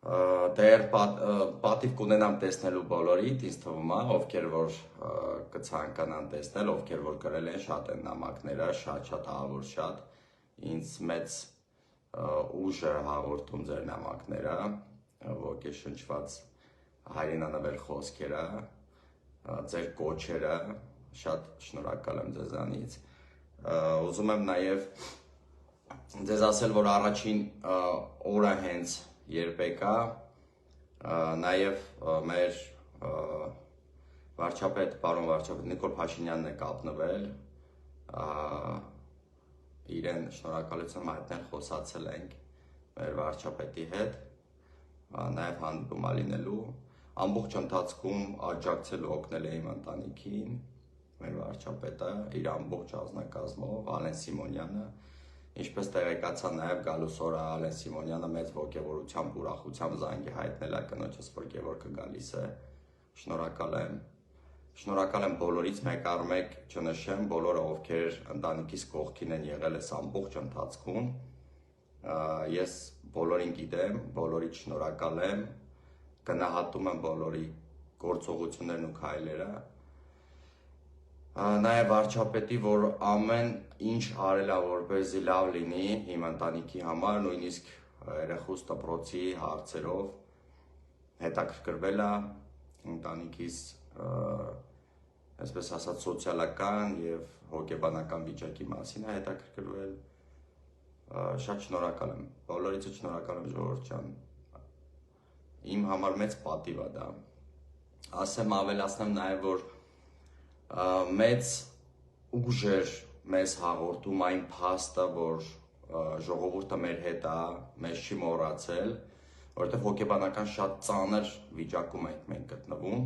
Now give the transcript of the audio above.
Դեռ պատիվ կունենամ տեսնելու բոլորիդ, ինձ թվում է, ովքեր որ կցանկանան տեսնել, ովքեր որ գրել են, շատ են նամակները, շատ ահավոր շատ, ինձ մեծ ուժ է հաղորդում ձեր նամակները, ոգեշնչված հայրենանվեր խոսքերը, ձեր կոչերը, շատ շնորհակալ եմ ձեզանից, ուզում եմ նաև ձեզ ասել, որ առաջին օրը հենց երբ եկա, նաև մեր վարչապետ, պարոն վարչապետ Նիկոլ Փաշինյանն է կապնվել, իրեն շնորհակալություն հայտնել, խոսացել ենք մեր վարչապետի հետ, նաև հանդիպում լինելու, ամբողջ ընթացքում աջակցելու օգնել է իմ ընտանիքին, մեր վարչապետը, իր ամբողջ անձնակազմով, Ալեն Սիմոնյանը, ինչպես տեղեկացա նաև գալուս օրը Ալեն Սիմոնյանը մեծ ոգևորությամբ, ուրախությամբ զանգի հայտնել է կնոջս, որ Գևորգը գալիս է, շնորհակալ եմ բոլորից, մեկ առ մեկ չնշեմ, բոլորը ովքեր ընտանիքիս կողքին են եղել այս ամբողջ ընթացքում, ես բոլորին գիտեմ, բոլորից շնորհակալ եմ, գնահատում եմ բոլորի գործողություններն ու քայլերը, նաև վարչապետի, որ ամեն ինչ արել է, որպեսզի լավ լինի իմ ընտանիքի համար, նույնիսկ երեխուս դպրոցի հարցերով հետաքրքրվել է ընտանիքիս, այսպես ասած, սոցիալական և հոգեբանական վիճակի մասին է հետաքրքրվել, շատ շնորհակալ եմ, բոլորիցս շնորհակալ եմ ժողովուրդ ջան, իմ համար մեծ պատիվ է դա, ասեմ ավելացնեմ նաև, որ մեծ ուժ էր մեզ հաղորդում այն փաստը, որ ժողովուրդը մեր հետ է, մեզ չի մոռացել, որովհետև հոգեբանական շատ ծանր վիճակում ենք մենք գտնվում